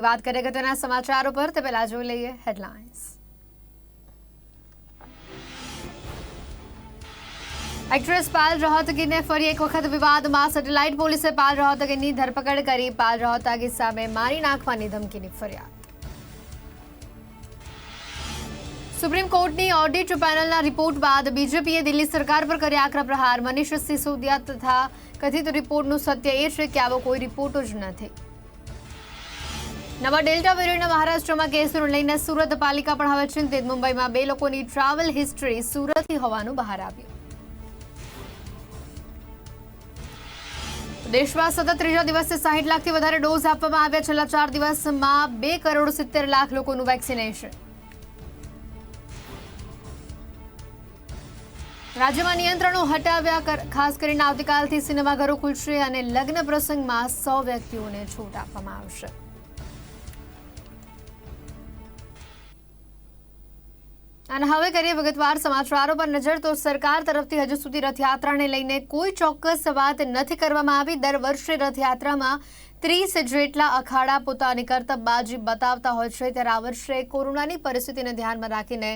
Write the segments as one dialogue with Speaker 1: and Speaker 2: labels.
Speaker 1: વાત કરીએ અગત્યના સમાચારો પર તે પહેલા જોઈ લઈએ હેડલાઇન્સ। એક્ટ્રેસ પાયલ રોહતગીને ફરી એક વખત વિવાદમાં। સેટેલાઇટ પોલીસે પાયલ રોહતગીની ધરપકડ કરી। પાયલ રોહતગી સામે મારી નાખવાની ધમકીની ફરિયાદ। સુપ્રીમ કોર્ટની ઓડિટ પેનલના રિપોર્ટ બાદ બીજેપીએ દિલ્હી સરકાર પર કર્યા આકરા પ્રહાર। મનીષ સિસોદિયા તથા કથિત રિપોર્ટનું સત્ય એ છે કે આવો કોઈ રિપોર્ટ જ નથી। નવા ડેલ્ટા વેરિયન્ટના મહારાષ્ટ્રમાં કેસોને લઈને સુરત પાલિકા પણ હવે ચિંતિત। મુંબઈમાં 2 લોકોની ટ્રાવેલ હિસ્ટ્રી સુરતથી હોવાનું બહાર આવ્યું। દેશમાં સતત ત્રીજા દિવસે 60 લાખથી વધારે ડોઝ આપવામાં આવ્યા। છેલ્લા 4 દિવસમાં 2,70,00,000 લોકોનું વેક્સિનેશન। રાજ્યમાં નિયંત્રણો હટાવ્યા। ખાસ કરીને આવતીકાલથી સિનેમાઘરો ખુલશે અને લગ્ન પ્રસંગમાં 100 વ્યક્તિઓને છૂટ આપવામાં આવશે। અને હવે કરીએ વિગતવાર સમાચારો પર નજર। તો સરકાર તરફથી હજુ સુધી રથયાત્રાને લઈને કોઈ ચોક્કસ વાત નથી કરવામાં આવી। દર વર્ષે રથયાત્રામાં 30 જેટલા અખાડા પોતાની કરતબબાજી બતાવતા હોય છે, ત્યારે આ વર્ષે કોરોનાની પરિસ્થિતિને ધ્યાનમાં રાખીને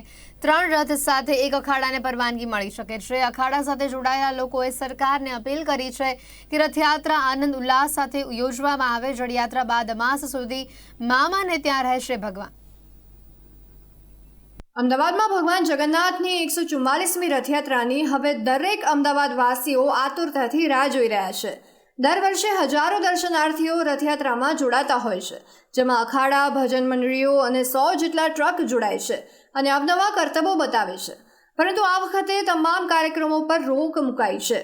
Speaker 1: 3 રથ સાથે એક અખાડાને પરવાનગી મળી શકે છે। અખાડા સાથે જોડાયેલા લોકોએ સરકારને અપીલ કરી છે કે રથયાત્રા આનંદ ઉલ્લાસ સાથે યોજવામાં આવે। જળયાત્રા બાદ માસ સુધી મામાને ત્યાં રહેશે ભગવાન।
Speaker 2: અમદાવાદમાં ભગવાન જગન્નાથની 144મી રથયાત્રાની હવે દરેક અમદાવાદવાસીઓ આતુરતાથી રાહ જોઈ રહ્યા છે। દર વર્ષે હજારો દર્શનાર્થીઓ રથયાત્રામાં જોડાતા હોય છે, જેમાં અખાડા, ભજન મંડળીઓ અને 100 જેટલા ટ્રક જોડાય છે અને અવનવા કરતબો બતાવે છે। પરંતુ આ વખતે તમામ કાર્યક્રમો પર રોક મુકાઈ છે।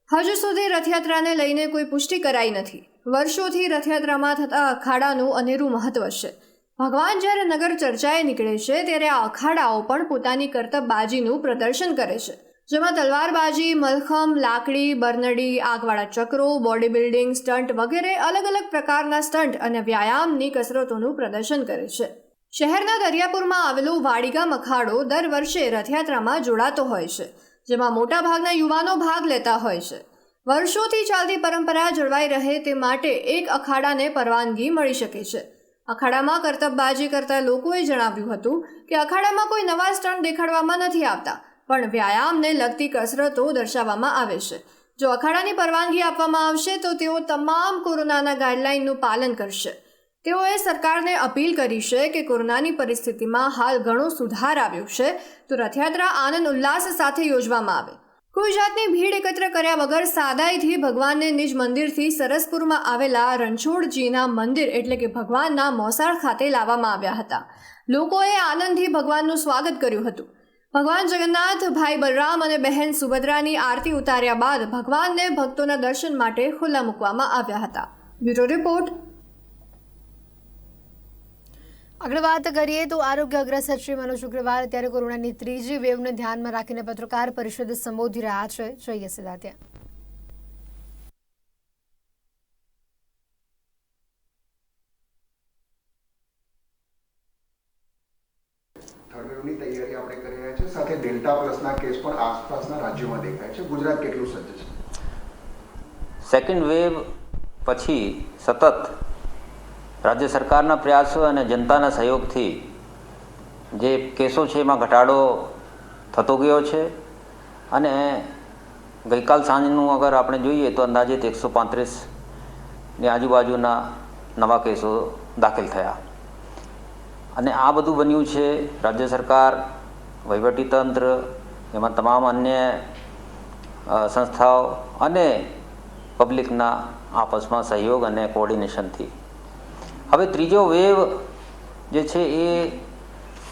Speaker 2: હજુ સુધી રથયાત્રાને લઈને કોઈ પુષ્ટિ કરાઈ નથી। વર્ષોથી રથયાત્રામાં થતા અખાડાનું અનેરું મહત્વ છે। ભગવાન જ્યારે નગર ચર્ચાએ નીકળે છે ત્યારે આ અખાડાઓ પણ પોતાની કરતબબાજીનું પ્રદર્શન કરે છે, જેમાં તલવારબાજી, મલખમ, લાકડી, બરનડી, આગવાળા ચક્રો, બોડી બિલ્ડિંગ સ્ટન્ટ વગેરે અલગ અલગ પ્રકારના સ્ટન્ટ અને વ્યાયામની કસરતોનું પ્રદર્શન કરે છે। શહેરના દરિયાપુરમાં આવેલો વાડીગામ અખાડો દર વર્ષે રથયાત્રામાં જોડાતો હોય છે, જેમાં મોટાભાગના યુવાનો ભાગ લેતા હોય છે। વર્ષોથી ચાલતી પરંપરા જળવાઈ રહે તે માટે એક અખાડાને પરવાનગી મળી શકે છે। અખાડામાં કરતબબાજી કરતા લોકોએ જણાવ્યું હતું કે અખાડામાં કોઈ નવા સ્ટન્ટ દેખાડવામાં નથી આવતા, પણ વ્યાયામને લગતી કસરતો દર્શાવવામાં આવે છે। જો અખાડાની પરવાનગી આપવામાં આવશે તો તેઓ તમામ કોરોનાના ગાઈડલાઈનનું પાલન કરશે। તેઓએ સરકારને અપીલ કરી છે કે કોરોનાની પરિસ્થિતિમાં હાલ ઘણો સુધાર આવ્યો છે, તો રથયાત્રા આનંદ ઉલ્લાસ સાથે યોજવામાં આવે। કોઈ જાતની ભીડ એકત્ર કર્યા વગર સાદાઈથી ભગવાનને નિજ મંદિરથી સરસપુરમાં આવેલા રણછોડજીના મંદિર એટલે કે ભગવાનના મોસાળ ખાતે લાવવામાં આવ્યા હતા। લોકોએ આનંદથી ભગવાનનું સ્વાગત કર્યું હતું। ભગવાન જગન્નાથ, ભાઈ બલરામ અને બહેન સુભદ્રાની આરતી ઉતાર્યા બાદ ભગવાનને ભક્તોના દર્શન માટે ખુલ્લા મૂકવામાં આવ્યા હતા। Bureau report.
Speaker 1: આગળ વાત કરીએ તો આરોગ્ય અગ્ર સચિવ મનોજ અગ્રવાલ અત્યારે કોરોનાની 3જી વેવને ધ્યાનમાં રાખીને પત્રકાર પરિષદ સંબોધી રહ્યા છે। જોઈએ સીધા ત્યાં।
Speaker 3: થર્ડ વેવની તૈયારી આપણે કરી રહ્યા છીએ, સાથે ડેલ્ટા પ્લસના કેસ પણ આસપાસના રાજ્યોમાં દેખાય છે। ગુજરાત કેટલું સજ્જ છે?
Speaker 4: સેકન્ડ વેવ પછી સતત રાજ્ય સરકારના પ્રયાસો અને જનતાના સહયોગથી જે કેસો છે એમાં ઘટાડો થતો ગયો છે અને ગઈકાલ સાંજનું અગર આપણે જોઈએ તો અંદાજિત 135ની આજુબાજુના નવા કેસો દાખલ થયા અને આ બધું બન્યું છે રાજ્ય સરકાર, વહીવટીતંત્ર, એમાં તમામ અન્ય સંસ્થાઓ અને પબ્લિકના આપસમાં સહયોગ અને કોઓર્ડિનેશનથી। હવે ત્રીજો વેવ જે છે એ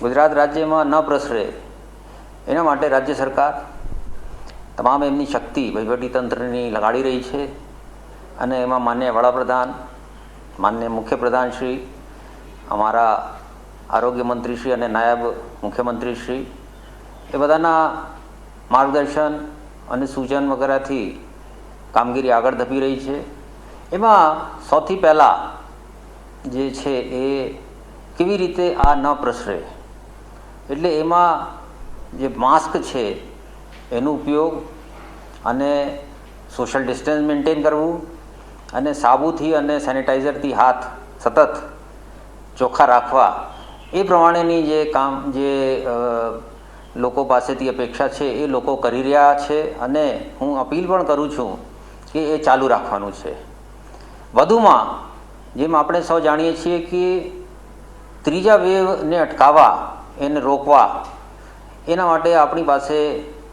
Speaker 4: ગુજરાત રાજ્યમાં ન પ્રસરે એના માટે રાજ્ય સરકાર તમામ એમની શક્તિ વહીવટીતંત્રની લગાડી રહી છે અને એમાં માનનીય વડાપ્રધાન, માનનીય મુખ્યપ્રધાનશ્રી, અમારા આરોગ્ય મંત્રીશ્રી અને નાયબ મુખ્યમંત્રીશ્રી એ બધાના માર્ગદર્શન અને સૂચન વગેરેથી કામગીરી આગળ ધપી રહી છે। એમાં સૌથી પહેલાં જે છે એ કેવી રીતે આ ન પ્રસરે એટલે એમાં જે માસ્ક છે એનો ઉપયોગ અને સોશિયલ ડિસ્ટન્સ મેન્ટેન કરવું અને સાબુથી અને સેનિટાઈઝરથી હાથ સતત ચોખ્ખા રાખવા એ પ્રમાણેની જે કામ જે લોકો પાસેથી અપેક્ષા છે એ લોકો કરી રહ્યા છે અને હું અપીલ પણ કરું છું કે એ ચાલુ રાખવાનું છે. વધુમાં જેમ આપણે સૌ જાણીએ છીએ કે ત્રીજા વેવને અટકાવવા એને રોકવા એના માટે આપણી પાસે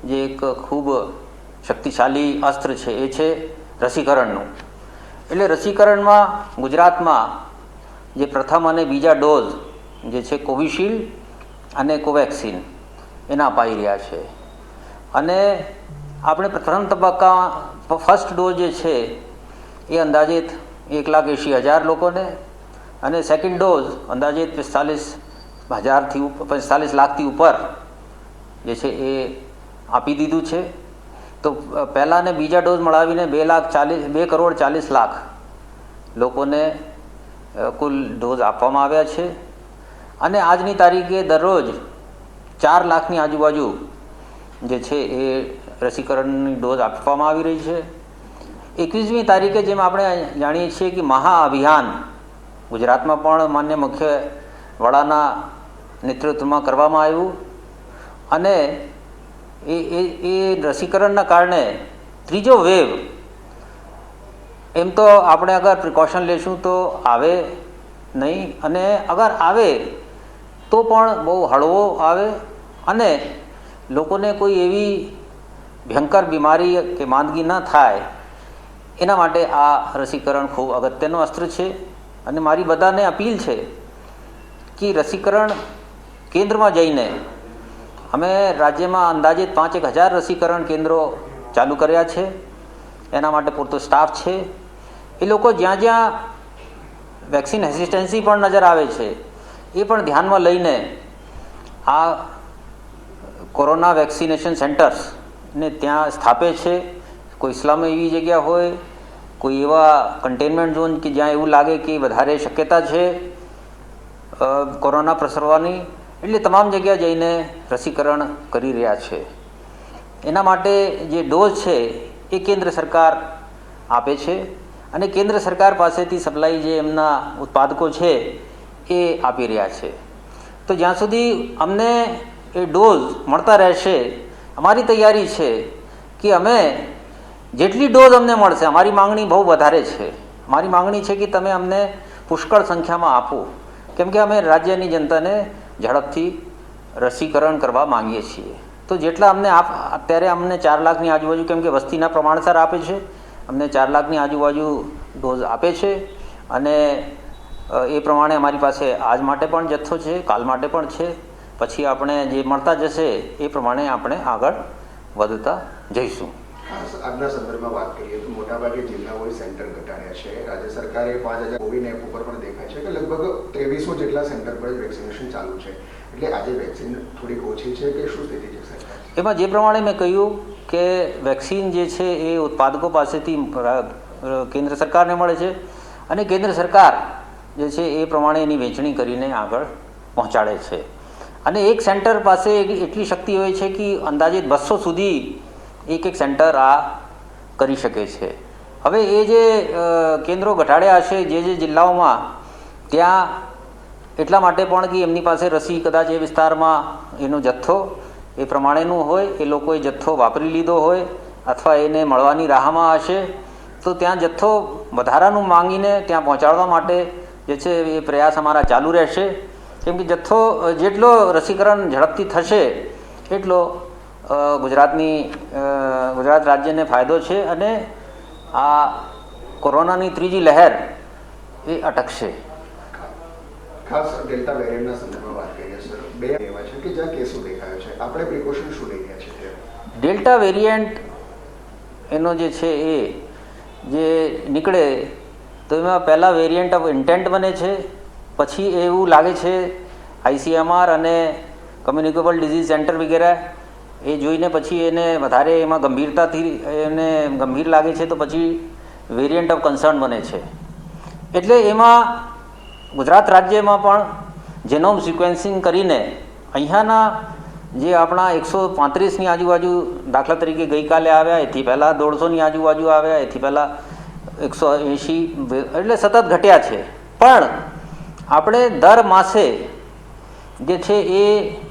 Speaker 4: જે એક ખૂબ શક્તિશાળી અસ્ત્ર છે એ છે રસીકરણનું. એટલે રસીકરણમાં ગુજરાતમાં જે પ્રથમ અને બીજા ડોઝ જે છે કોવિશિલ્ડ અને કોવેક્સિન એના અપાઈ રહ્યા છે અને આપણે પ્રથમ તબક્કા ફર્સ્ટ ડોઝ જે છે એ અંદાજિત 1,80,000 લોકોને અને સેકન્ડ ડોઝ અંદાજિત 45 લાખથી ઉપર જે છે એ આપી દીધું છે. તો પહેલાં અને બીજા ડોઝ મળાવીને 2,40,00,000 લોકોને કુલ ડોઝ આપવામાં આવ્યા છે અને આજની તારીખે દરરોજ 4 લાખની આજુબાજુ જે છે એ રસીકરણની ડોઝ આપવામાં આવી રહી છે. 21મી તારીખે જેમ આપણે જાણીએ છીએ કે મહાઅભિયાન ગુજરાતમાં પણ માન્ય મુખ્ય વડાના નેતૃત્વમાં કરવામાં આવ્યું અને એ રસીકરણના કારણે ત્રીજો વેવ એમ તો આપણે અગર પ્રિકોશન લેશું તો આવે નહીં અને અગર આવે તો પણ બહુ હળવો આવે અને લોકોને કોઈ એવી ભયંકર બીમારી કે માંદગી ન થાય એના માટે આ રસીકરણ ખૂબ અગત્યનું અસ્ત્ર છે. અને મારી બધાને અપીલ છે કે રસીકરણ કેન્દ્રમાં જઈને અમે રાજ્યમાં અંદાજિત 5,000 રસીકરણ કેન્દ્રો ચાલુ કર્યા છે. એના માટે પૂરતો સ્ટાફ છે. એ લોકો જ્યાં જ્યાં વેક્સિન હેસિસ્ટન્સી પણ નજર આવે છે એ પણ ધ્યાનમાં લઈને આ કોરોના વેક્સિનેશન સેન્ટર્સને ત્યાં સ્થાપે છે. કોઈ ઇસ્લામમાં એવી જગ્યા હોય, કોઈ એવા કન્ટેનમેન્ટ ઝોન કે જ્યાં એવું લાગે કે વધારે શક્યતા છે કોરોના પ્રસરવાની, એટલે તમામ જગ્યાએ જઈને રસીકરણ કરી રહ્યા છે. એના માટે જે ડોઝ છે એ કેન્દ્ર સરકાર આપે છે અને કેન્દ્ર સરકાર પાસેથી સપ્લાય જે એમના ઉત્પાદકો છે એ આપી રહ્યા છે. તો જ્યાં સુધી અમને એ ડોઝ મળતા રહેશે, અમારી તૈયારી છે કે અમે જેટલી ડોઝ અમને મળશે, અમારી માંગણી બહુ વધારે છે. મારી માંગણી છે કે તમે અમને પુષ્કળ સંખ્યામાં આપો, કેમ કે અમે રાજ્યની જનતાને ઝડપથી રસીકરણ કરવા માંગીએ છીએ. તો જેટલા અમને અત્યારે અમને 4 લાખની આજુબાજુ, કેમ કે વસ્તીના પ્રમાણસર આપે છે, અમને 4 લાખની આજુબાજુ ડોઝ આપે છે અને એ પ્રમાણે અમારી પાસે આજ માટે પણ જથ્થો છે, કાલ માટે પણ છે. પછી આપણે જે મળતા જશે એ પ્રમાણે આપણે આગળ વધતા જઈશું.
Speaker 3: આજના સંદર્ભમાં વાત કરીએ તો મોટાભાગે જિલ્લાઓએ સેન્ટર ઘટાડ્યા છે. રાજ્ય સરકારે 5,000 કોવિડ એપ ઉપર પણ દેખાય છે કે લગભગ 2300 જેટલા સેન્ટર પર વેક્સિનેશન ચાલુ છે. એટલે આજે વેક્સિન થોડીક ઓછી છે કે શું સ્થિતિ છે સરકાર?
Speaker 4: એમાં જે પ્રમાણે મેં કહ્યું કે વેક્સિન જે છે એ ઉત્પાદકો પાસેથી કેન્દ્ર સરકારને મળે છે અને કેન્દ્ર સરકાર જે છે એ પ્રમાણે એની વહેંચણી કરીને આગળ પહોંચાડે છે. અને એક સેન્ટર પાસે એટલી શક્તિ હોય છે કે અંદાજિત 200 સુધી એક સેન્ટર આ કરી શકે છે. હવે એ જે કેન્દ્રો ઘટાડ્યા હશે જે જિલ્લાઓમાં, ત્યાં એટલા માટે પણ કે એમની પાસે રસી કદાચ એ વિસ્તારમાં એનો જથ્થો એ પ્રમાણેનું હોય, એ લોકોએ જથ્થો વાપરી લીધો હોય અથવા એને મળવાની રાહમાં હશે, તો ત્યાં જથ્થો વધારાનું માંગીને ત્યાં પહોંચાડવા માટે જે છે એ પ્રયાસ અમારા ચાલુ રહેશે. કેમ કે જથ્થો જેટલો રસીકરણ ઝડપથી થશે એટલો ગુજરાત રાજ્યને ફાયદો છે અને આ કોરોનાની ત્રીજી લહેર એ અટકશે.
Speaker 3: ખાસ ડેલ્ટા વેરિયન્ટના સંદર્ભમાં વાત કરીએ સર, 2 એવા છે કે જ્યાં કેસો દેખાયો છે, આપણે પ્રિકોશન શું લઈ રહ્યા છીએ?
Speaker 4: ડેલ્ટા વેરિયન્ટ એનો જે છે એ જે નીકળે તો એમાં પહેલાં વેરિયન્ટ ઓફ ઇન્ટેન્ટ બને છે, પછી એવું લાગે છે ICMR અને કમ્યુનિકેબલ ડિઝીઝ સેન્ટર વગેરે એ જોઈને પછી એને વધારે એમાં ગંભીરતાથી એને ગંભીર લાગે છે તો પછી વેરિયન્ટ ઓફ કન્સર્ન બને છે. એટલે એમાં ગુજરાત રાજ્યમાં પણ જેનોમ સિક્વેન્સિંગ કરીને અહીંયાના જે આપણા 135ની આજુબાજુ દાખલા તરીકે ગઈકાલે આવ્યા, એથી પહેલાં 150ની આજુબાજુ આવ્યા, એથી પહેલાં 180, એટલે સતત ઘટ્યા છે. પણ આપણે દર માસે જે છે એ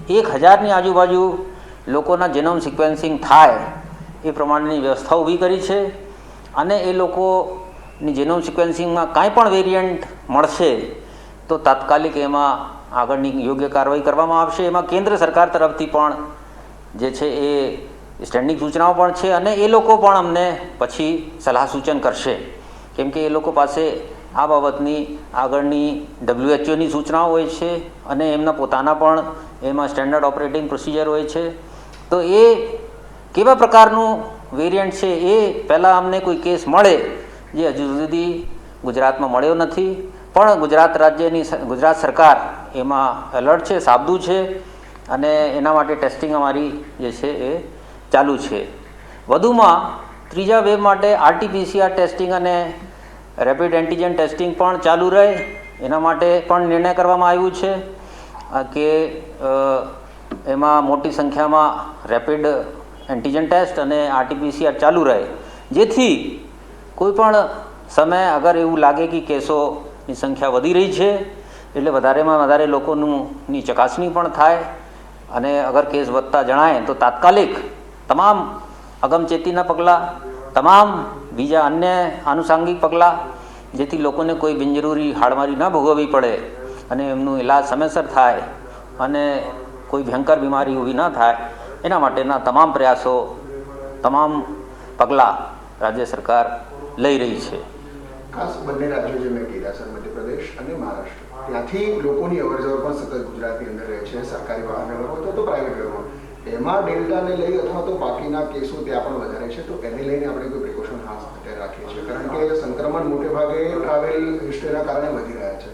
Speaker 4: 1000ની આજુબાજુ લોકોના જેનોમ સિક્વેન્સિંગ થાય એ પ્રમાણેની વ્યવસ્થા ઊભી કરી છે અને એ લોકોની જેનોમ સિક્વેન્સિંગમાં કાંઈ પણ વેરિયન્ટ મળશે તો તાત્કાલિક એમાં આગળની યોગ્ય કાર્યવાહી કરવામાં આવશે. એમાં કેન્દ્ર સરકાર તરફથી પણ જે છે એ સ્ટેન્ડિંગ સૂચનાઓ પણ છે અને એ લોકો પણ અમને પછી સલાહ સૂચન કરશે, કેમ કે એ લોકો પાસે આ બાબતની આગળની WHO સૂચનાઓ હોય છે અને એમના પોતાના પણ એમાં સ્ટેન્ડર્ડ ઓપરેટિંગ પ્રોસિજર હોય છે. તો એ કેવા પ્રકારનું વેરિયન્ટ છે એ પહેલાં અમને કોઈ કેસ મળે જે હજુ સુધી ગુજરાતમાં મળ્યો નથી, પણ ગુજરાત સરકાર એમાં એલર્ટ છે, સાબદું છે અને એના માટે ટેસ્ટિંગ અમારી જે છે એ ચાલુ છે. વધુમાં ત્રીજા વેવ માટે RT-PCR ટેસ્ટિંગ અને રેપિડ એન્ટીજન ટેસ્ટિંગ પણ ચાલુ રહે એના માટે પણ નિર્ણય કરવામાં આવ્યું છે કે એમાં મોટી સંખ્યામાં રેપિડ એન્ટીજન ટેસ્ટ અને RT-PCR ચાલુ રહે, જેથી કોઈ પણ સમયે અગર એવું લાગે કે કેસોની સંખ્યા વધી રહી છે એટલે વધારેમાં વધારે લોકોની ચકાસણી પણ થાય અને અગર કેસ વધતા જણાય તો તાત્કાલિક તમામ અગમચેતીના પગલાં, તમામ બીજા અન્ય આનુષાંગિક પગલાં, જેથી લોકોને કોઈ બિનજરૂરી હાડમારી ન ભોગવવી પડે અને એમનું ઇલાજ સમયસર થાય અને કોઈ ભયંકર બીમારી ઊભી ન થાય એના માટેના તમામ પ્રયાસો, તમામ પગલાં રાજ્ય સરકાર લઈ રહી છે.
Speaker 3: ખાસ બંને રાજ્યો જે મેં કીધા સર, મધ્યપ્રદેશ અને મહારાષ્ટ્ર, ત્યાંથી લોકોની અવરજવર પણ સતત ગુજરાતની અંદર રહે છે, સરકારી વાહન વ્યવહાર અથવા તો પ્રાઇવેટ વ્યવહાર. એમાં ડેલ્ટાને લઈ અથવા તો બાકીના કેસો ત્યાં પણ વધારે છે, તો એને લઈને આપણે કોઈ પ્રિકોશન ખાસ અત્યારે રાખીએ છીએ, કારણ કે સંક્રમણ મોટે ભાગે ટ્રાવેલ હિસ્ટ્રીના કારણે વધી રહ્યા છે.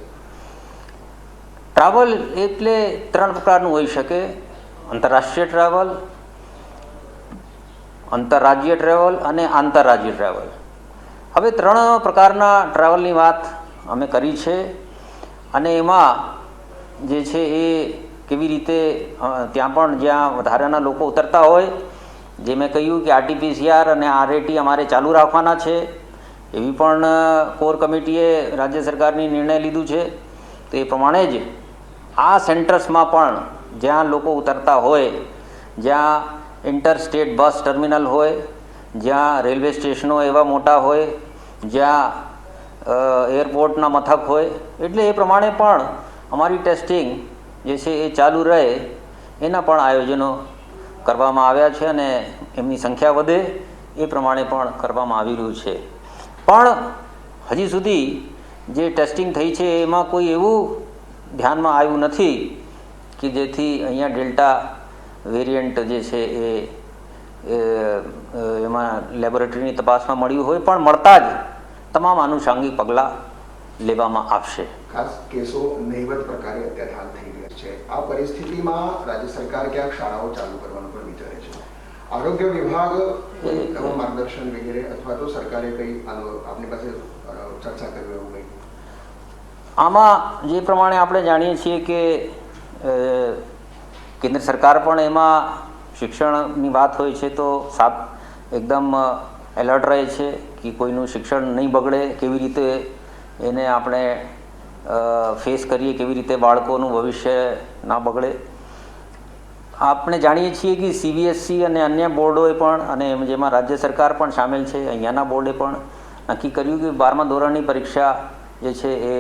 Speaker 4: ટ્રાવેલ એટલે 3 પ્રકારનું હોઈ શકે: આંતરરાષ્ટ્રીય ટ્રાવેલ, આંતરરાજ્ય ટ્રાવેલ અને આંતરરાજ્ય ટ્રાવેલ. હવે 3 પ્રકારના ટ્રાવેલની વાત અમે કરી છે અને એમાં જે છે એ કેવી રીતે ત્યાં પણ જ્યાં વધારાના લોકો ઉતરતા હોય, જે મેં કહ્યું કે RT-PCR અને RAT અમારે ચાલુ રાખવાના છે, એવી પણ કોર કમિટીએ રાજ્ય સરકારની નિર્ણય લીધું છે. તો એ પ્રમાણે જ આ સેન્ટર્સમાં પણ જ્યાં લોકો ઉતરતા હોય, જ્યાં ઇન્ટર સ્ટેટ બસ ટર્મિનલ હોય, જ્યાં રેલવે સ્ટેશનો એવા મોટા હોય, જ્યાં એરપોર્ટના મથક હોય, એટલે એ પ્રમાણે પણ અમારી ટેસ્ટિંગ જે છે એ ચાલુ રહે એના પણ આયોજનો કરવામાં આવ્યા છે અને એમની સંખ્યા વધે એ પ્રમાણે પણ કરવામાં આવી રહ્યું છે. પણ હજી સુધી જે ટેસ્ટિંગ થઈ છે એમાં કોઈ એવું ધ્યાનમાં આવ્યું નથી કે જેથી અહીંયા ડેલ્ટા વેરિયન્ટ જે છે એ એમાં લેબોરેટરીની તપાસમાં મળ્યું હોય, પણ મળતા જ તમામ આનુષાંગિક પગલાં લેવામાં આવશે.
Speaker 3: ખાસ કેસો નહીવત પ્રકારે અત્યારે હાલ થઈ રહ્યા છે. આ પરિસ્થિતિમાં રાજ્ય સરકાર ક્યાંક શાળાઓ ચાલુ કરવાનું પણ વિચારે છે. આરોગ્ય વિભાગ કોઈ માર્ગદર્શન વગેરે અથવા તો સરકારે કંઈ આપની પાસે ચર્ચા કરવી એવું કંઈ?
Speaker 4: આમાં જે પ્રમાણે આપણે જાણીએ છીએ કે કેન્દ્ર સરકાર પણ એમાં શિક્ષણની વાત હોય છે તો એકદમ એલર્ટ રહે છે કે કોઈનું શિક્ષણ નહીં બગડે, કેવી રીતે એને આપણે ફેસ કરીએ, કેવી રીતે બાળકોનું ભવિષ્ય ના બગડે. આપણે જાણીએ છીએ કે CBSE અને અન્ય બોર્ડોએ પણ, અને જેમાં રાજ્ય સરકાર પણ સામેલ છે, અહીંયાના બોર્ડે પણ નક્કી કર્યું કે 12મા ધોરણની પરીક્ષા જે છે એ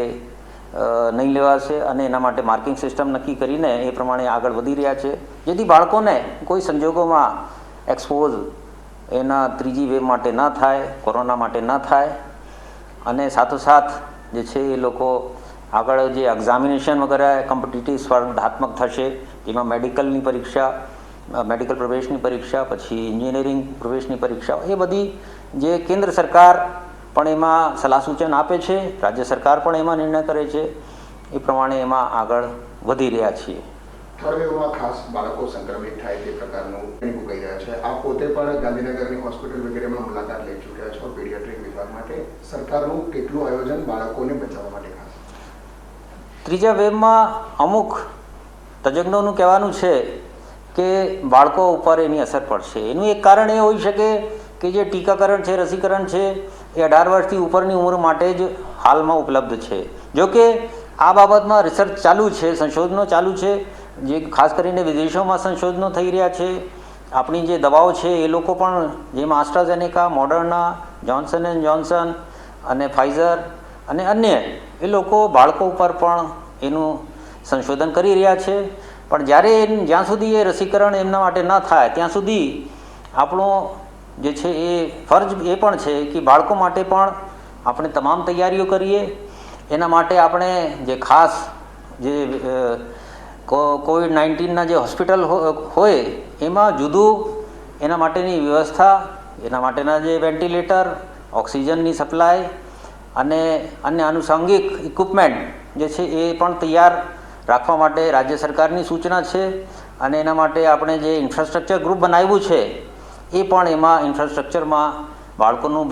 Speaker 4: નહીં લેવાશે અને એના માટે માર્કિંગ સિસ્ટમ નક્કી કરીને એ પ્રમાણે આગળ વધી રહ્યા છે, જેથી બાળકોને કોઈ સંજોગોમાં એક્સપોઝ એના ત્રીજી વેવ માટે ન થાય, કોરોના માટે ન થાય. અને સાથોસાથ જે છે એ લોકો આગળ જે એક્ઝામિનેશન વગેરે કોમ્પિટિટિવ સ્પર્ધાત્મક થશે, જેમાં મેડિકલની પરીક્ષા, મેડિકલ પ્રવેશની પરીક્ષા, પછી એન્જિનિયરિંગ પ્રવેશની પરીક્ષા, એ બધી જે કેન્દ્ર સરકાર પણ એમાં સલાહ સૂચન આપે છે, રાજ્ય સરકાર પણ એમાં નિર્ણય કરે છે, એ પ્રમાણે એમાં આગળ વધી રહ્યા છીએ.
Speaker 3: થર્ડ વેવમાં ખાસ બાળકો સંક્રમિત થાય તે પ્રકારનું કહી રહ્યા છે. આ પોતે પણ ગાંધીનગરની હોસ્પિટલ વગેરેમાં મુલાકાત લઈ ચૂક્યા છો પીડિયાટ્રિક વિભાગ માટે. સરકારનું કેટલું આયોજન બાળકોને બચાવવા માટે ખાસ?
Speaker 4: ત્રીજા વેવમાં અમુક તજજ્ઞોનું કહેવાનું છે કે બાળકો ઉપર એની અસર પડશે. એનું એક કારણ એ હોઈ શકે કે જે ટીકાકરણ છે, રસીકરણ છે, એ 18 વર્ષથી ઉપરની ઉંમર માટે જ હાલમાં ઉપલબ્ધ છે. જોકે આ બાબતમાં રિસર્ચ ચાલુ છે, સંશોધનો ચાલુ છે, જે ખાસ કરીને વિદેશોમાં સંશોધનો થઈ રહ્યા છે. આપણી જે દવાઓ છે એ લોકો પણ, જેમાં આસ્ટ્રાઝેનેકા, મોડર્ના, જોન્સન એન્ડ જોન્સન અને ફાઇઝર અને અન્ય, એ લોકો બાળકો ઉપર પણ એનું સંશોધન કરી રહ્યા છે. પણ જ્યાં સુધી એ રસીકરણ એમના માટે ન થાય ત્યાં સુધી આપણો જે છે એ ફરજ એ પણ છે કે બાળકો માટે પણ આપણે તમામ તૈયારીઓ કરીએ. એના માટે આપણે જે ખાસ જે કોવિડ-19ના જે હોસ્પિટલ હોય એમાં જુદું એના માટેની વ્યવસ્થા, એના માટેના જે વેન્ટિલેટર, ઓક્સિજનની સપ્લાય અને અન્ય આનુષંગિક ઇક્વિપમેન્ટ જે છે એ પણ તૈયાર રાખવા માટે રાજ્ય સરકારની સૂચના છે. અને એના માટે આપણે જે ઇન્ફ્રાસ્ટ્રક્ચર ગ્રુપ બનાવ્યું છે એ પણ એમાં ઇન્ફ્રાસ્ટ્રક્ચરમાં બાળકોનું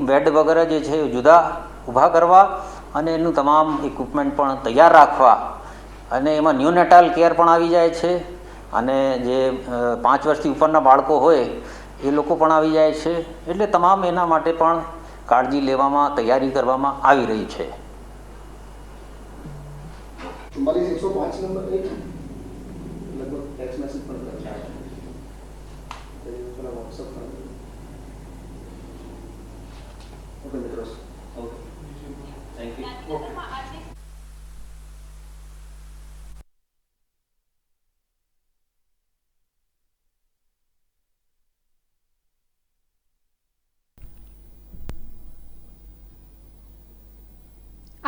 Speaker 4: બેડ વગેરે જે છે જુદા ઊભા કરવા અને એનું તમામ ઇક્વિપમેન્ટ પણ તૈયાર રાખવા. અને એમાં ન્યૂનેટાલ કેર પણ આવી જાય છે અને જે 5 વર્ષથી ઉપરના બાળકો હોય એ લોકો પણ આવી જાય છે. એટલે તમામ એના માટે પણ કાળજી લેવામાં, તૈયારી કરવામાં આવી રહી છે.
Speaker 3: 105 નંબર લગભગ ટેક્સ્ટ મેસેજ પણ કર્યા છે પેલા વોટ્સએપ પર. ઓકે મિત્રો, ઓકે, થેન્ક યુ. ઓકે.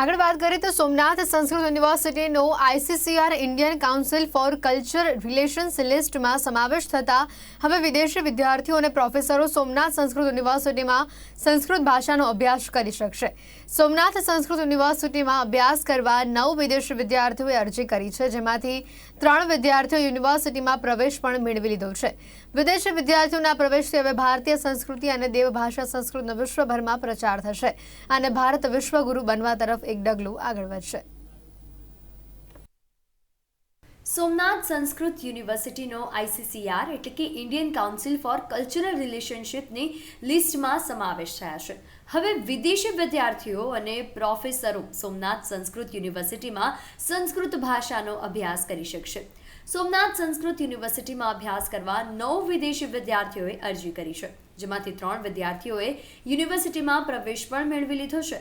Speaker 1: આગળ વાત કરીએ તો સોમનાથ સંસ્કૃત યુનિવર્સિટીનો ICCR Indian council four culture relations લિસ્ટમાં સમાવેશ થતાં હવે વિદેશી વિદ્યાર્થીઓ અને પ્રોફેસરો સોમનાથ સંસ્કૃત યુનિવર્સિટીમાં સંસ્કૃત ભાષાનો અભ્યાસ કરી શકશે. સોમનાથ સંસ્કૃત યુનિવર્સિટીમાં અભ્યાસ કરવા 9 વિદેશી વિદ્યાર્થીઓએ અરજી કરી છે, જેમાંથી 3 વિદ્યાર્થીઓ યુનિવર્સિટીમાં પ્રવેશ પણ મેળવી લીધો છે. વિદેશી વિદ્યાર્થીઓના પ્રવેશથી હવે ભારતીય સંસ્કૃતિ અને દેવભાષા સંસ્કૃતનો વિશ્વભરમાં પ્રચાર થશે અને ભારત વિશ્વગુરુ બનવા તરફ એક ડગલું આગળ વધશે.
Speaker 5: સોમનાથ સંસ્કૃત યુનિવર્સિટીનો ICCR એટલે કે ઇન્ડિયન કાઉન્સિલ ફોર કલ્ચરલ રિલેશનશિપની લિસ્ટમાં સમાવેશ થયા છે. હવે વિદેશી વિદ્યાર્થીઓ અને પ્રોફેસરો સોમનાથ સંસ્કૃત યુનિવર્સિટીમાં સંસ્કૃત ભાષાનો અભ્યાસ કરી શકશે. સોમનાથ સંસ્કૃત યુનિવર્સિટીમાં અભ્યાસ કરવા 9 વિદેશી વિદ્યાર્થીઓએ અરજી કરી છે, જેમાંથી 3 વિદ્યાર્થીઓએ યુનિવર્સિટીમાં પ્રવેશ પણ મેળવી લીધો છે.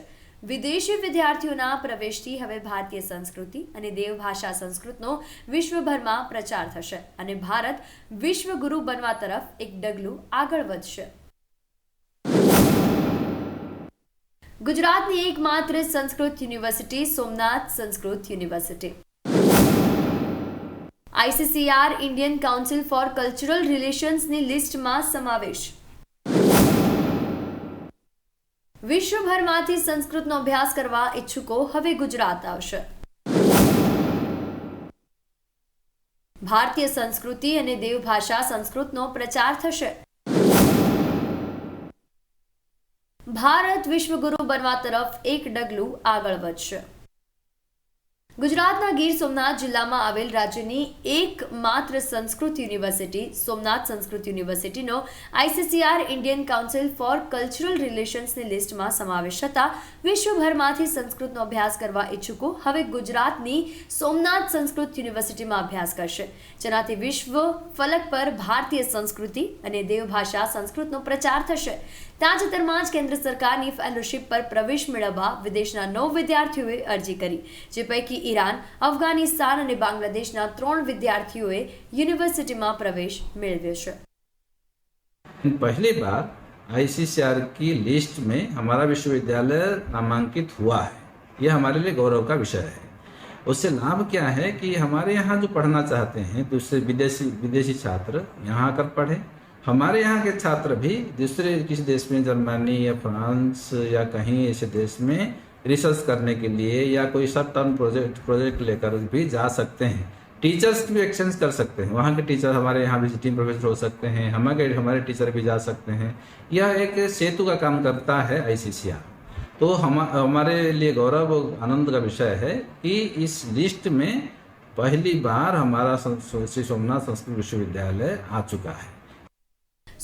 Speaker 5: વિદેશી વિદ્યાર્થીઓના પ્રવેશથી હવે ભારતીય સંસ્કૃતિ અને દેવભાષા સંસ્કૃતનો વિશ્વભરમાં પ્રચાર થશે અને ભારત વિશ્વગુરુ બનવા તરફ એક ડગલું આગળ વધશે. ગુજરાતની એકમાત્ર Sanskrit university Somnath Sanskrit university. ICCR Indian council for cultural રિલેશન્સની લિસ્ટમાં સમાવેશ. વિશ્વભરમાંથી સંસ્કૃતનો અભ્યાસ કરવા ઈચ્છુકો હવે ગુજરાત આવશે. ભારતીય સંસ્કૃતિ અને દેવભાષા સંસ્કૃતનો પ્રચાર થશે. ભારત વિશ્વગુરુ બનવા તરફ એક ડગલું આગળ વધશે. ગુજરાતના ગીર સોમનાથ જિલ્લામાં આવેલ રાજ્યની એકમાત્ર સંસ્કૃત યુનિવર્સિટી સોમનાથ સંસ્કૃત યુનિવર્સિટીનો ICCR Indian council for cultural રિલેશન્સની લિસ્ટમાં સમાવેશ થતાં વિશ્વભરમાંથી સંસ્કૃતનો અભ્યાસ કરવા ઈચ્છુકો હવે ગુજરાતની સોમનાથ સંસ્કૃત યુનિવર્સિટીમાં અભ્યાસ કરશે, જેનાથી વિશ્વ ફલક પર ભારતીય સંસ્કૃતિ અને દેવભાષા સંસ્કૃતનો પ્રચાર થશે. તાજેતરમાં જ કેન્દ્ર સરકારની ફેલોશિપ પર પ્રવેશ મેળવવા વિદેશના 9 વિદ્યાર્થીઓએ અરજી કરી, જે પૈકી ईरान, अफगानिस्तान और बांग्लादेशना 3 विद्यार्थियों यूनिवर्सिटी में प्रवेश मेळव्यो छे.
Speaker 6: पहली बार ICCR की लिस्ट में हमारा विश्वविद्यालय नामांकित हुआ है. यह हमारे लिए गौरव का विषय है. उससे लाभ क्या है कि हमारे यहाँ जो पढ़ना चाहते हैं दूसरे विदेशी छात्र यहाँ आकर पढ़े. हमारे यहाँ के छात्र भी दूसरे किसी देश में, जर्मनी या फ्रांस या कहीं ऐसे देश में रिसर्च करने के लिए या कोई शॉर्ट टर्म प्रोजेक्ट लेकर भी जा सकते हैं. टीचर्स भी एक्सचेंज कर सकते हैं. वहाँ के टीचर हमारे यहाँ विजिटिंग प्रोफेसर हो सकते हैं, हमारे टीचर भी जा सकते हैं. यह एक सेतु का काम करता है ICCR. तो हमारे लिए गौरव और आनंद का विषय है कि इस लिस्ट में पहली बार हमारा श्री सोमनाथ संस्कृत विश्वविद्यालय आ चुका है.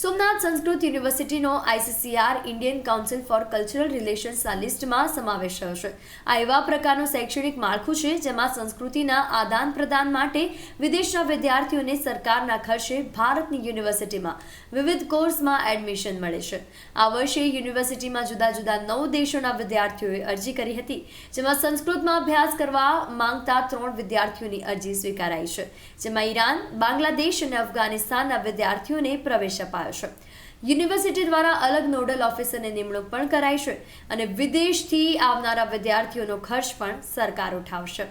Speaker 5: સોમનાથ સંસ્કૃત યુનિવર્સિટીનો ICCR Indian council for cultural રિલેશન્સના લિસ્ટમાં સમાવેશ થયો છે. આ એવા પ્રકારનું શૈક્ષણિક માળખું છે જેમાં સંસ્કૃતિના આદાન પ્રદાન માટે વિદેશના વિદ્યાર્થીઓને સરકારના ખર્ચે ભારતની યુનિવર્સિટીમાં વિવિધ કોર્સમાં એડમિશન મળે છે. આ વર્ષે યુનિવર્સિટીમાં જુદા જુદા 9 દેશોના વિદ્યાર્થીઓએ અરજી કરી હતી, જેમાં સંસ્કૃતમાં અભ્યાસ કરવા માંગતા 3 વિદ્યાર્થીઓની અરજી સ્વીકારાઈ છે, જેમાં ઈરાન, બાંગ્લાદેશ અને અફઘાનિસ્તાનના વિદ્યાર્થીઓને પ્રવેશ અપાયો છે. યુનિવર્સિટી દ્વારા અલગ નોડલ ઓફિસરની નિમણૂક પણ કરાઈ છે અને વિદેશથી આવનારા વિદ્યાર્થીઓનો ખર્ચ પણ સરકાર ઉઠાવશે.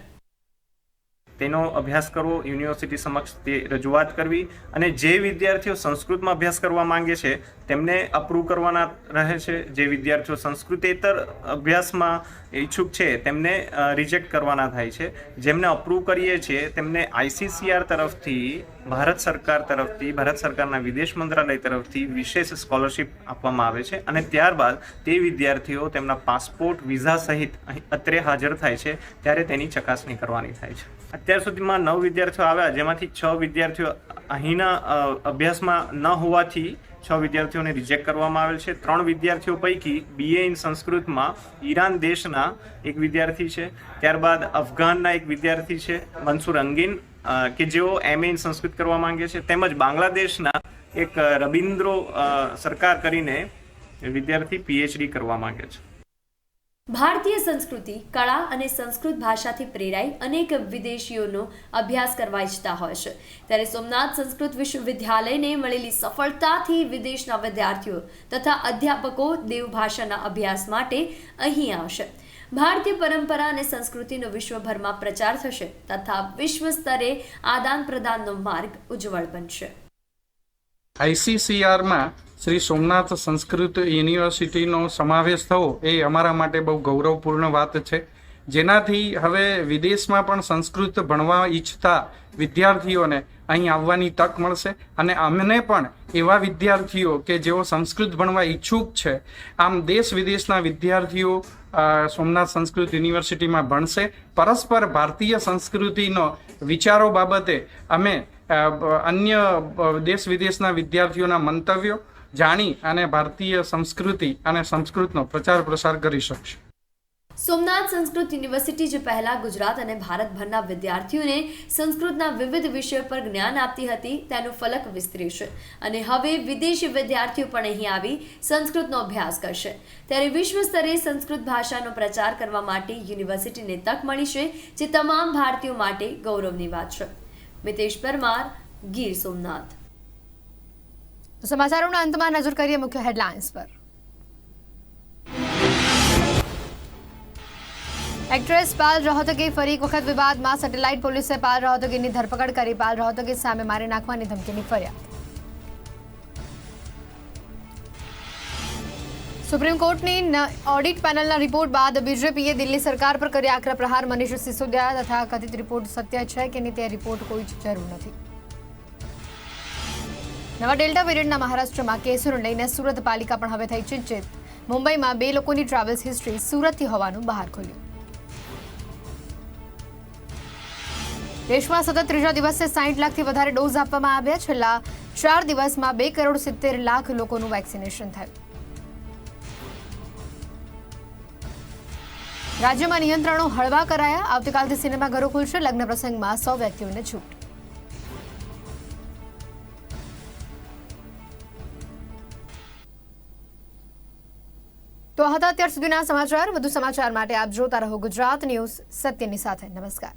Speaker 7: તેનો અભ્યાસ કરવો, યુનિવર્સિટી સમક્ષ તે રજૂઆત કરવી અને જે વિદ્યાર્થીઓ સંસ્કૃતમાં અભ્યાસ કરવા માંગે છે તેમને અપ્રૂવ કરવાના રહે છે. જે વિદ્યાર્થીઓ સંસ્કૃતેતર અભ્યાસમાં ઈચ્છુક છે તેમને રિજેક્ટ કરવાના થાય છે. જેમને અપ્રૂવ કરીએ છીએ તેમને ICCR તરફથી, ભારત સરકાર તરફથી, ભારત સરકારના વિદેશ મંત્રાલય તરફથી વિશેષ સ્કોલરશિપ આપવામાં આવે છે અને ત્યારબાદ તે વિદ્યાર્થીઓ તેમના પાસપોર્ટ, વિઝા સહિત અહીં અત્રે હાજર થાય છે ત્યારે તેની ચકાસણી કરવાની થાય છે. અત્યાર સુધીમાં 9 વિદ્યાર્થીઓ આવ્યા, જેમાંથી 6 વિદ્યાર્થીઓ અહીંના અભ્યાસમાં ન હોવાથી 6 વિદ્યાર્થીઓને રિજેક્ટ કરવામાં આવેલ છે. 3 વિદ્યાર્થીઓ પૈકી BA ઇન સંસ્કૃતમાં ઈરાન દેશના એક વિદ્યાર્થી છે, ત્યારબાદ અફઘાનના એક વિદ્યાર્થી છે મંસૂર અંગીન કે જેઓ MA ઇન સંસ્કૃત કરવા માંગે છે, તેમજ બાંગ્લાદેશના એક રબિન્દ્રો સરકાર કરીને વિદ્યાર્થી PhD કરવા માંગે છે.
Speaker 5: ભારતીય સંસ્કૃતિ, કળા અને સંસ્કૃત ભાષાથી પ્રેરાઈ અનેક વિદેશીઓનો અભ્યાસ કરવા ઈચ્છતા હોય છે, ત્યારે સોમનાથ સંસ્કૃત વિશ્વવિદ્યાલયને મળેલી સફળતાથી વિદેશના વિદ્યાર્થીઓ તથા અધ્યાપકો દેવભાષાના અભ્યાસ માટે અહીં આવશે. ભારતીય પરંપરા અને સંસ્કૃતિનો વિશ્વભરમાં પ્રચાર થશે તથા વિશ્વ સ્તરે આદાન પ્રદાનનો માર્ગ ઉજ્જવળ બનશે.
Speaker 8: ICCRમાં શ્રી સોમનાથ સંસ્કૃત યુનિવર્સિટીનો સમાવેશ થવો એ અમારા માટે બહુ ગૌરવપૂર્ણ વાત છે, જેનાથી હવે વિદેશમાં પણ સંસ્કૃત ભણવા ઈચ્છતા વિદ્યાર્થીઓને અહીં આવવાની તક મળશે અને અમને પણ એવા વિદ્યાર્થીઓ કે જેઓ સંસ્કૃત ભણવા ઈચ્છુક છે, આમ દેશ વિદેશના વિદ્યાર્થીઓ સોમનાથ સંસ્કૃત યુનિવર્સિટીમાં ભણશે. પરસ્પર ભારતીય સંસ્કૃતિનો વિચારો બાબતે અમે અન્ય દેશ વિદેશના વિદ્યાર્થીઓના મંતવ્યો જાણી અને ભારતીય સંસ્કૃતિ અને સંસ્કૃતનો પ્રચાર પ્રસાર કરી શકશે.
Speaker 5: સોમનાથ સંસ્કૃત યુનિવર્સિટી જે પહેલા ગુજરાત અને ભારતભરના વિદ્યાર્થીઓને સંસ્કૃતના વિવિધ વિષયો પર જ્ઞાન આપતી હતી તેનું ફલક વિસ્તર્યું છે અને હવે વિદેશી વિદ્યાર્થીઓ પણ અહીં આવી સંસ્કૃતનો અભ્યાસ કરશે, ત્યારે વિશ્વ સ્તરે સંસ્કૃત ભાષાનો પ્રચાર કરવા માટે યુનિવર્સિટીને તક મળી છે, જે તમામ ભારતીયો માટે ગૌરવની વાત છે. મિતેશ પરમાર, ગીર સોમનાથ.
Speaker 1: સમાચારોના અંતમાં નજર કરીએ મુખ્ય હેડલાઇન્સ પર. એક્ટ્રેસ પાલ રોહતગી ફરી એક વખત વિવાદમાં. સેટેલાઇટ પોલીસે પાલ રોહતગીની ધરપકડ કરી. પાલ રોહતગી સામે મારી નાખવાની ધમકીની ફરિયાદ. સુપ્રીમ કોર્ટની ઓડિટ પેનલના રિપોર્ટ બાદ બીજેપીએ દિલ્હી સરકાર પર કર્યા આકરા પ્રહાર. મનીષ સિસોદિયા તથા કથિત રિપોર્ટ સત્ય છે કે નહીં તે રિપોર્ટ કોઈ જરૂર નથી. નવા ડેલ્ટા વેરિયન્ટના મહારાષ્ટ્રમાં કેસોને લઈને સુરત પાલિકા પણ હવે થઈ ચિંતિત. મુંબઈમાં 2 લોકોની ટ્રાવેલ્સ હિસ્ટ્રી સુરતથી હોવાનું બહાર ખુલ્યું. દેશમાં સતત 3જા દિવસે 60 લાખથી વધારે ડોઝ આપવામાં આવ્યા. છેલ્લા 4 દિવસમાં 2,70,00,000 લોકોનું વેક્સિનેશન થયું. રાજ્યમાં નિયંત્રણો હળવા કરાયા. આવતીકાલથી સિનેમાઘરો ખુલશે. લગ્ન પ્રસંગમાં 100 વ્યક્તિઓને છૂટ. તો હતા અત્યાર સુધીના સમાચાર. વધુ સમાચાર માટે આપ જોતા રહો ગુજરાત ન્યૂઝ, સત્યની સાથે. નમસ્કાર.